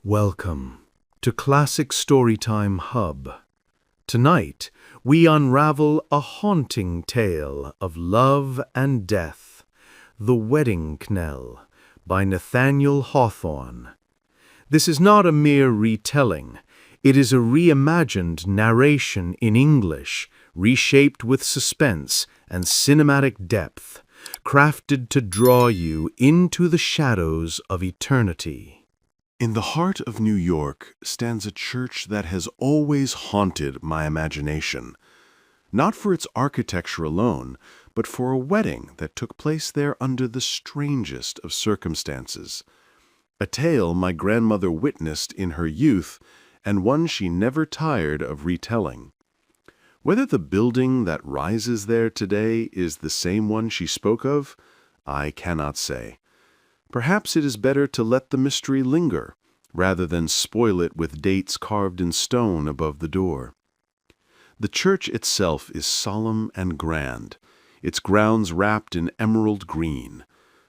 Welcome to Classic Storytime Hub. Tonight, we unravel a haunting tale of love and death, The Wedding-Knell by Nathaniel Hawthorne. This is not a mere retelling. It is a reimagined narration in English, reshaped with suspense and cinematic depth, crafted to draw you into the shadows of eternity. In the heart of New York stands a church that has always haunted my imagination, not for its architecture alone, but for a wedding that took place there under the strangest of circumstances. A tale my grandmother witnessed in her youth, and one she never tired of retelling. Whether the building that rises there today is the same one she spoke of, I cannot say. Perhaps it is better to let the mystery linger, rather than spoil it with dates carved in stone above the door. The church itself is solemn and grand, its grounds wrapped in emerald green.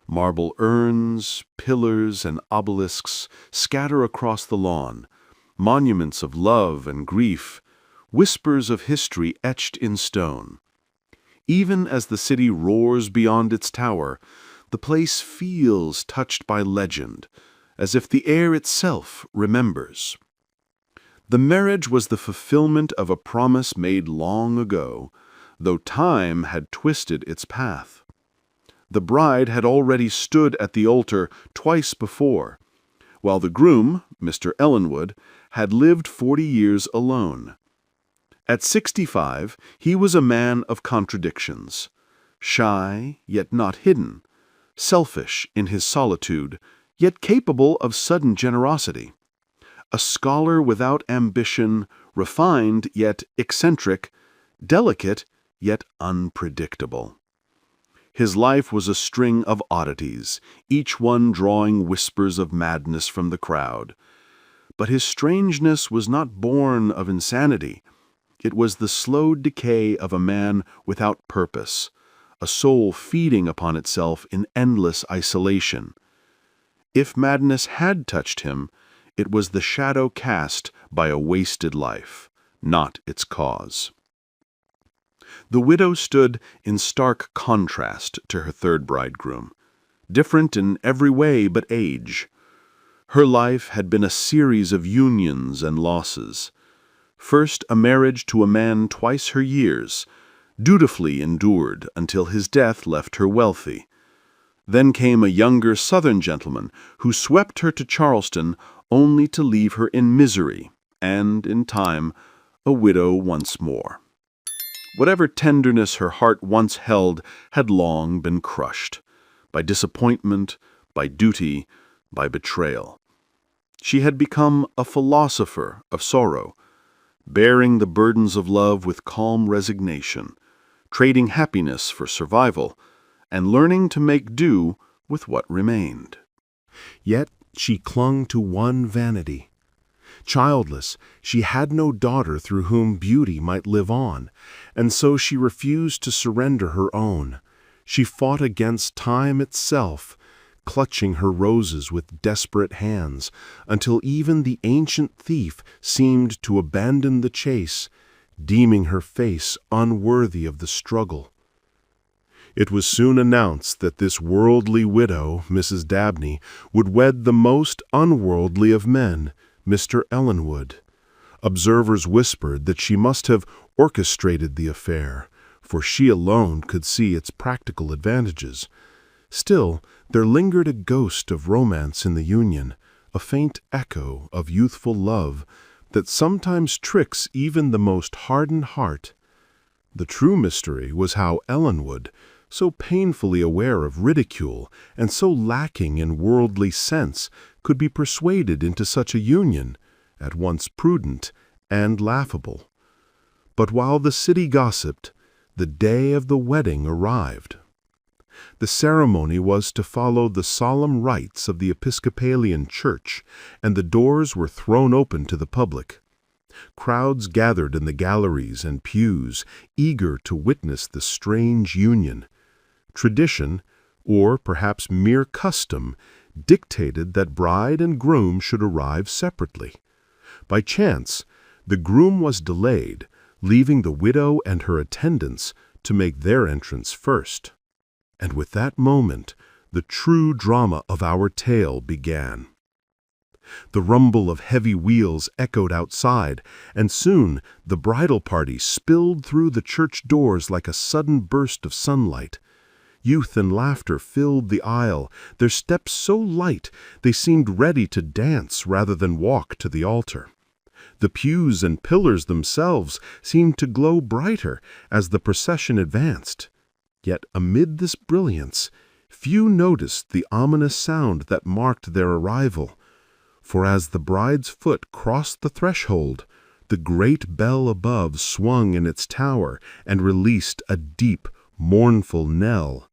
Marble urns, pillars, and obelisks scatter across the lawn, monuments of love and grief, whispers of history etched in stone. Even as the city roars beyond its tower, the place feels touched by legend, as if the air itself remembers. The marriage was the fulfillment of a promise made long ago, though time had twisted its path. The bride had already stood at the altar twice before, while the groom, Mr. Ellenwood, had lived 40 years alone. At 65, he was a man of contradictions, shy yet not hidden, selfish in his solitude, yet capable of sudden generosity. A scholar without ambition, refined yet eccentric, delicate yet unpredictable. His life was a string of oddities, each one drawing whispers of madness from the crowd. But his strangeness was not born of insanity. It was the slow decay of a man without purpose, a soul feeding upon itself in endless isolation. If madness had touched him, it was the shadow cast by a wasted life, not its cause. The widow stood in stark contrast to her third bridegroom, different in every way but age. Her life had been a series of unions and losses. First, a marriage to a man twice her years, dutifully endured until his death left her wealthy. Then came a younger Southern gentleman who swept her to Charleston only to leave her in misery, and, in time, a widow once more. Whatever tenderness her heart once held had long been crushed, by disappointment, by duty, by betrayal. She had become a philosopher of sorrow, bearing the burdens of love with calm resignation, trading happiness for survival, and learning to make do with what remained. Yet she clung to one vanity. Childless, she had no daughter through whom beauty might live on, and so she refused to surrender her own. She fought against time itself, clutching her roses with desperate hands, until even the ancient thief seemed to abandon the chase, deeming her face unworthy of the struggle. It was soon announced that this worldly widow, Mrs. Dabney, would wed the most unworldly of men, Mr. Ellenwood. Observers whispered that she must have orchestrated the affair, for she alone could see its practical advantages. Still, there lingered a ghost of romance in the union, a faint echo of youthful love that sometimes tricks even the most hardened heart. The true mystery was how Ellenwood, so painfully aware of ridicule and so lacking in worldly sense, could be persuaded into such a union, at once prudent and laughable. But while the city gossiped, the day of the wedding arrived. The ceremony was to follow the solemn rites of the Episcopalian Church, and the doors were thrown open to the public. Crowds gathered in the galleries and pews, eager to witness the strange union. Tradition, or perhaps mere custom, dictated that bride and groom should arrive separately. By chance, the groom was delayed, leaving the widow and her attendants to make their entrance first. And with that moment, the true drama of our tale began. The rumble of heavy wheels echoed outside, and soon the bridal party spilled through the church doors like a sudden burst of sunlight. Youth and laughter filled the aisle, their steps so light they seemed ready to dance rather than walk to the altar. The pews and pillars themselves seemed to glow brighter as the procession advanced. Yet amid this brilliance, few noticed the ominous sound that marked their arrival. For as the bride's foot crossed the threshold, the great bell above swung in its tower and released a deep, mournful knell.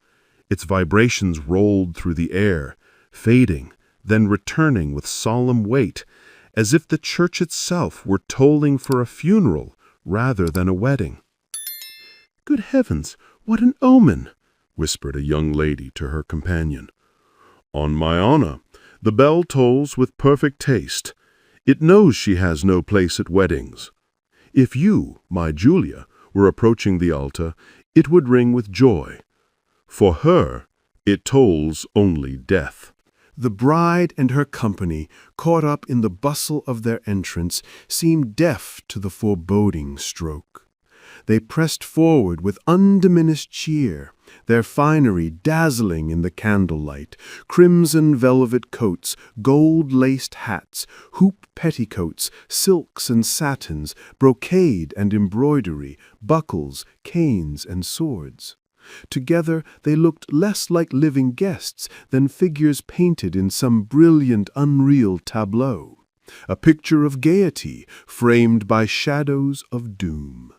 Its vibrations rolled through the air, fading, then returning with solemn weight, as if the church itself were tolling for a funeral rather than a wedding. "Good heavens, what an omen!" whispered a young lady to her companion. "On my honor, the bell tolls with perfect taste. It knows she has no place at weddings. If you, my Julia, were approaching the altar, it would ring with joy. For her, it tolls only death." The bride and her company, caught up in the bustle of their entrance, seemed deaf to the foreboding stroke. They pressed forward with undiminished cheer, their finery dazzling in the candlelight, crimson velvet coats, gold-laced hats, hoop petticoats, silks and satins, brocade and embroidery, buckles, canes and swords. Together they looked less like living guests than figures painted in some brilliant, unreal tableau, a picture of gaiety framed by shadows of doom.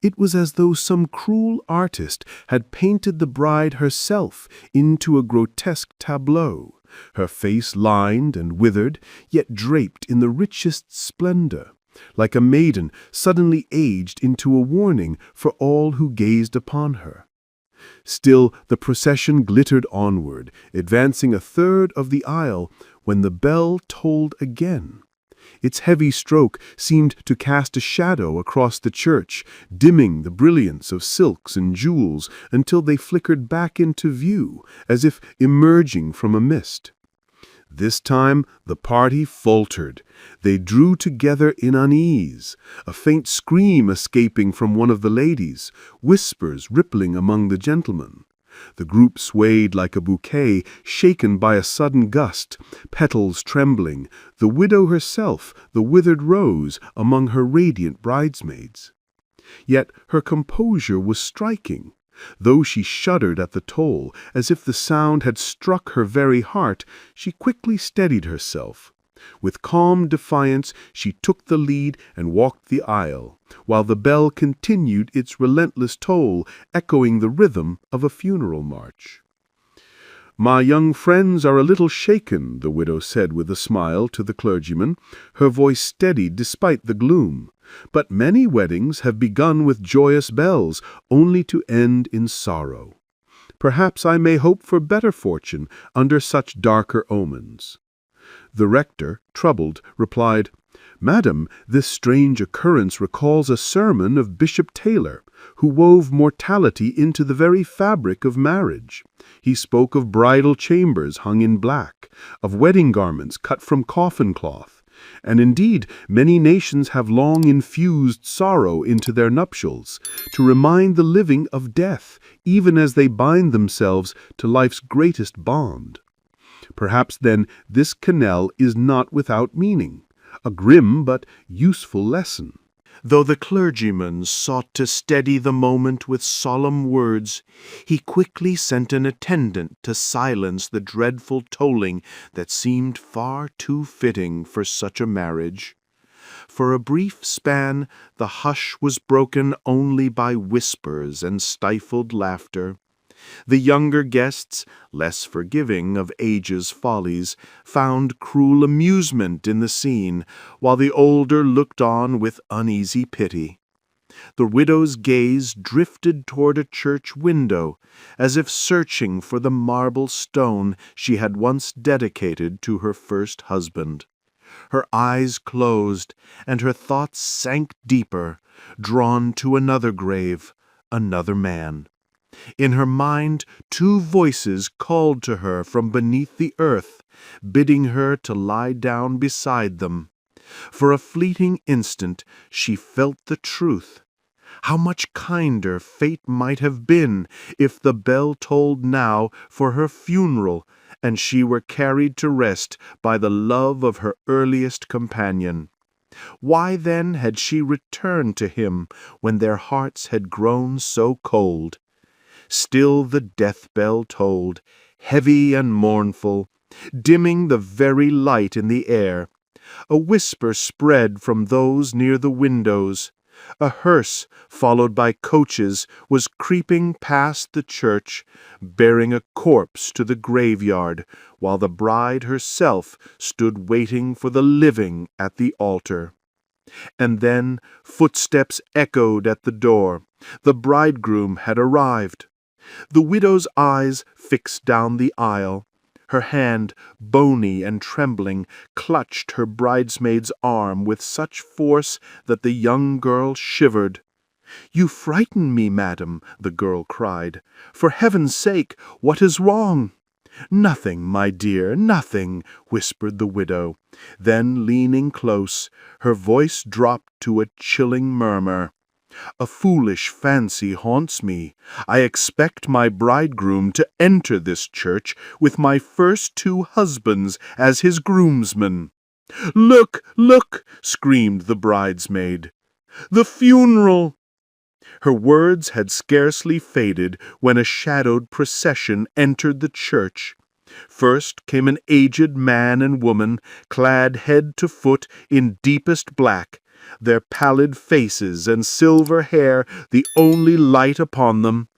It was as though some cruel artist had painted the bride herself into a grotesque tableau, her face lined and withered, yet draped in the richest splendor, like a maiden suddenly aged into a warning for all who gazed upon her. Still the procession glittered onward, advancing a third of the aisle, when the bell tolled again. Its heavy stroke seemed to cast a shadow across the church, dimming the brilliance of silks and jewels until they flickered back into view, as if emerging from a mist. This time the party faltered. They drew together in unease, a faint scream escaping from one of the ladies, whispers rippling among the gentlemen. The group swayed like a bouquet shaken by a sudden gust, petals trembling, the widow herself the withered rose among her radiant bridesmaids. Yet her composure was striking. Though she shuddered at the toll, as if the sound had struck her very heart, she quickly steadied herself. With calm defiance she took the lead and walked the aisle, while the bell continued its relentless toll, echoing the rhythm of a funeral march. "My young friends are a little shaken," the widow said with a smile to the clergyman, her voice steady despite the gloom. "But many weddings have begun with joyous bells, only to end in sorrow. Perhaps I may hope for better fortune under such darker omens." The rector, troubled, replied, "Madam, this strange occurrence recalls a sermon of Bishop Taylor, who wove mortality into the very fabric of marriage. He spoke of bridal chambers hung in black, of wedding garments cut from coffin cloth, and indeed many nations have long infused sorrow into their nuptials, to remind the living of death, even as they bind themselves to life's greatest bond. Perhaps, then, this canal is not without meaning, a grim but useful lesson." Though the clergyman sought to steady the moment with solemn words, he quickly sent an attendant to silence the dreadful tolling that seemed far too fitting for such a marriage. For a brief span the hush was broken only by whispers and stifled laughter. The younger guests, less forgiving of age's follies, found cruel amusement in the scene, while the older looked on with uneasy pity. The widow's gaze drifted toward a church window, as if searching for the marble stone she had once dedicated to her first husband. Her eyes closed, and her thoughts sank deeper, drawn to another grave, another man. In her mind, two voices called to her from beneath the earth, bidding her to lie down beside them. For a fleeting instant she felt the truth. How much kinder fate might have been if the bell tolled now for her funeral and she were carried to rest by the love of her earliest companion. Why then had she returned to him when their hearts had grown so cold? Still the death bell tolled, heavy and mournful, dimming the very light in the air. A whisper spread from those near the windows. A hearse, followed by coaches, was creeping past the church, bearing a corpse to the graveyard, while the bride herself stood waiting for the living at the altar. And then footsteps echoed at the door. The bridegroom had arrived. The widow's eyes fixed down the aisle. Her hand, bony and trembling, clutched her bridesmaid's arm with such force that the young girl shivered. "You frighten me, madam," the girl cried. "For heaven's sake, what is wrong?" "Nothing, my dear, nothing," whispered the widow. Then, leaning close, her voice dropped to a chilling murmur. "A foolish fancy haunts me. I expect my bridegroom to enter this church with my first two husbands as his groomsmen." "Look, look!" screamed the bridesmaid. "The funeral!" Her words had scarcely faded when a shadowed procession entered the church. First came an aged man and woman, clad head to foot in deepest black, their pallid faces and silver hair the only light upon them.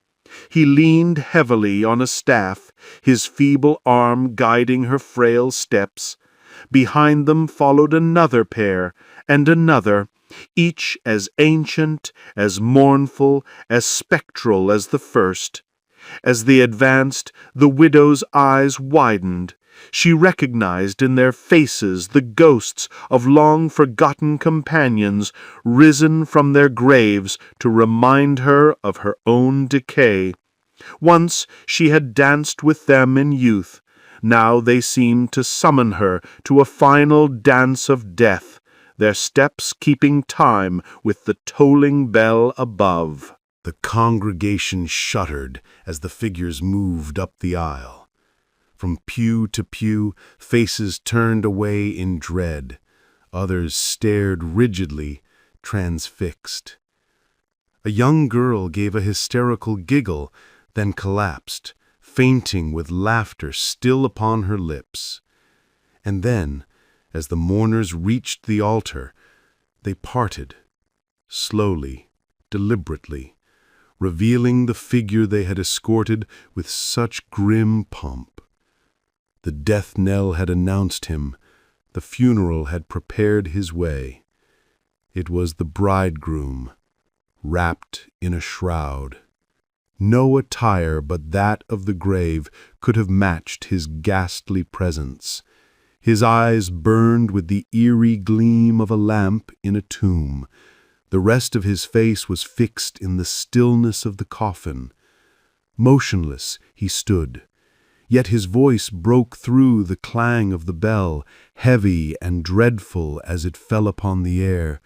He leaned heavily on a staff, his feeble arm guiding her frail steps. Behind them followed another pair, and another, each as ancient, as mournful, as spectral as the first. As they advanced, the widow's eyes widened. She recognized in their faces the ghosts of long-forgotten companions risen from their graves to remind her of her own decay. Once she had danced with them in youth. Now they seemed to summon her to a final dance of death, their steps keeping time with the tolling bell above. The congregation shuddered as the figures moved up the aisle. From pew to pew, faces turned away in dread. Others stared rigidly, transfixed. A young girl gave a hysterical giggle, then collapsed, fainting with laughter still upon her lips. And then, as the mourners reached the altar, they parted, slowly, deliberately, revealing the figure they had escorted with such grim pomp. The death knell had announced him. The funeral had prepared his way. It was the bridegroom, wrapped in a shroud. No attire but that of the grave could have matched his ghastly presence. His eyes burned with the eerie gleam of a lamp in a tomb. The rest of his face was fixed in the stillness of the coffin. Motionless he stood, yet his voice broke through the clang of the bell, heavy and dreadful as it fell upon the air.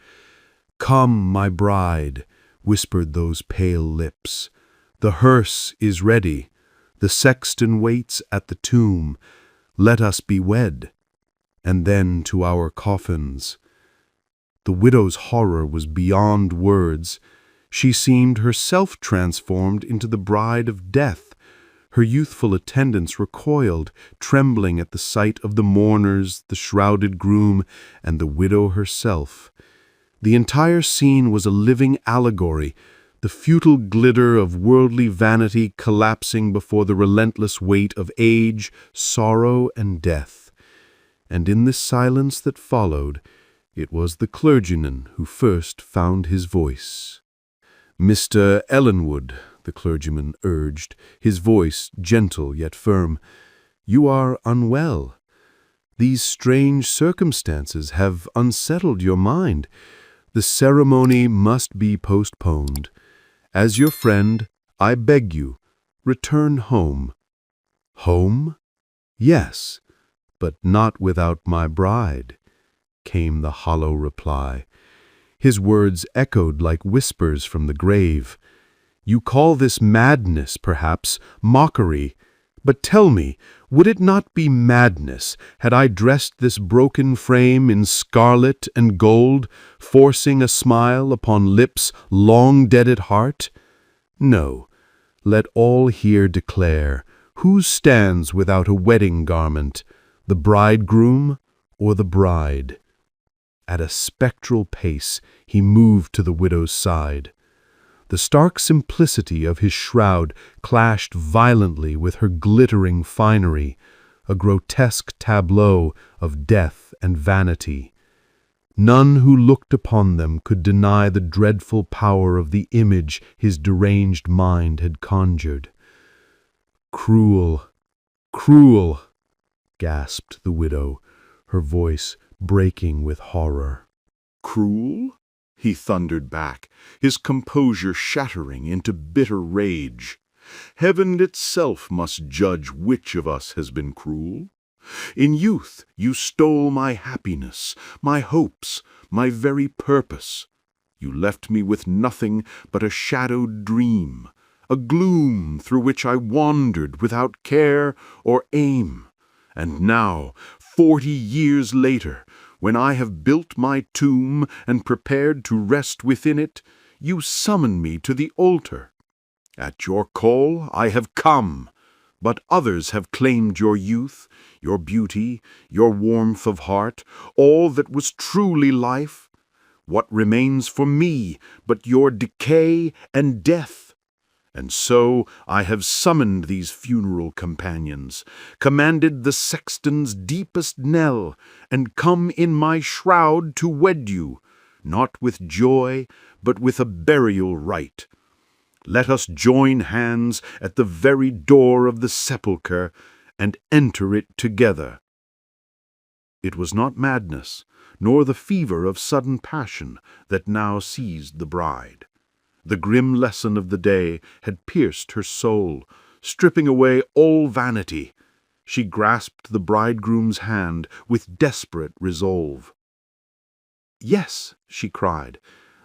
"Come, my bride," whispered those pale lips. "The hearse is ready. The sexton waits at the tomb. Let us be wed, and then to our coffins." The widow's horror was beyond words. She seemed herself transformed into the bride of death. Her youthful attendants recoiled, trembling at the sight of the mourners, the shrouded groom, and the widow herself. The entire scene was a living allegory, the futile glitter of worldly vanity collapsing before the relentless weight of age, sorrow, and death. And in the silence that followed, it was the clergyman who first found his voice. "Mr. Ellenwood," the clergyman urged, his voice gentle yet firm, "you are unwell. These strange circumstances have unsettled your mind. The ceremony must be postponed. As your friend, I beg you, return home." "Home? Yes, but not without my bride," came the hollow reply. His words echoed like whispers from the grave. "You call this madness, perhaps, mockery. But tell me, would it not be madness had I dressed this broken frame in scarlet and gold, forcing a smile upon lips long dead at heart? No, let all here declare, who stands without a wedding garment, the bridegroom or the bride?" At a spectral pace he moved to the widow's side. The stark simplicity of his shroud clashed violently with her glittering finery, a grotesque tableau of death and vanity. None who looked upon them could deny the dreadful power of the image his deranged mind had conjured. "Cruel, cruel," gasped the widow, her voice breaking with horror. "Cruel?" he thundered back, his composure shattering into bitter rage. "Heaven itself must judge which of us has been cruel. In youth you stole my happiness, my hopes, my very purpose. You left me with nothing but a shadowed dream, a gloom through which I wandered without care or aim. And now, 40 years later, when I have built my tomb and prepared to rest within it, you summon me to the altar. At your call I have come, but others have claimed your youth, your beauty, your warmth of heart, all that was truly life. What remains for me but your decay and death? And so I have summoned these funeral companions, commanded the sexton's deepest knell, and come in my shroud to wed you, not with joy, but with a burial rite. Let us join hands at the very door of the sepulchre, and enter it together." It was not madness, nor the fever of sudden passion that now seized the bride. The grim lesson of the day had pierced her soul, stripping away all vanity. She grasped the bridegroom's hand with desperate resolve. "Yes," she cried,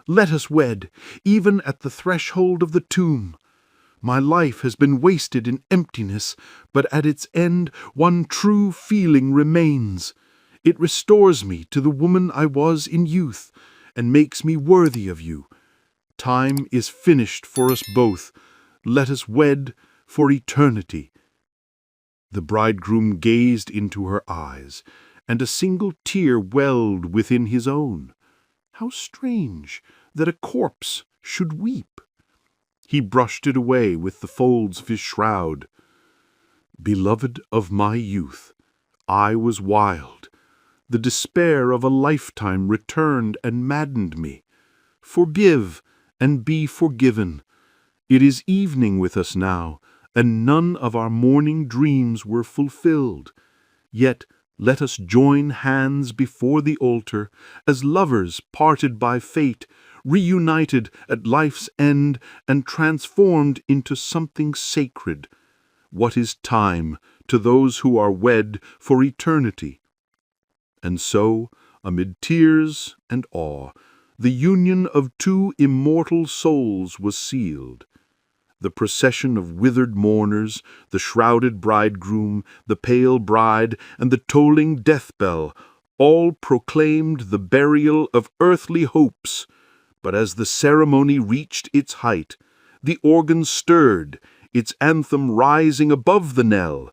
"let us wed, even at the threshold of the tomb. My life has been wasted in emptiness, but at its end one true feeling remains. It restores me to the woman I was in youth, and makes me worthy of you. Time is finished for us both. Let us wed for eternity." The bridegroom gazed into her eyes, and a single tear welled within his own. How strange that a corpse should weep! He brushed it away with the folds of his shroud. "Beloved of my youth, I was wild. The despair of a lifetime returned and maddened me. Forgive and be forgiven. It is evening with us now, and none of our morning dreams were fulfilled. Yet let us join hands before the altar, as lovers parted by fate, reunited at life's end and transformed into something sacred. What is time to those who are wed for eternity?" And so, amid tears and awe, the union of two immortal souls was sealed. The procession of withered mourners, the shrouded bridegroom, the pale bride, and the tolling death bell, all proclaimed the burial of earthly hopes. But as the ceremony reached its height, the organ stirred, its anthem rising above the knell.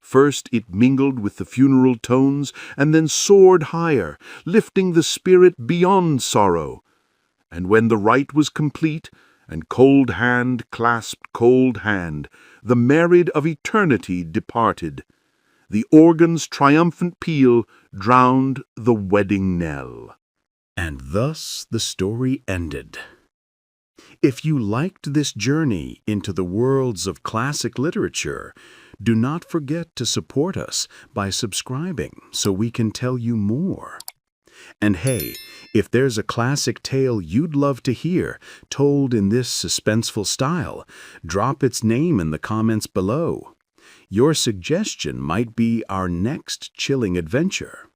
First it mingled with the funeral tones, and then soared higher, lifting the spirit beyond sorrow. And when the rite was complete, and cold hand clasped cold hand, the married of eternity departed. The organ's triumphant peal drowned the wedding knell. And thus the story ended. If you liked this journey into the worlds of classic literature, do not forget to support us by subscribing so we can tell you more. And hey, if there's a classic tale you'd love to hear told in this suspenseful style, drop its name in the comments below. Your suggestion might be our next chilling adventure.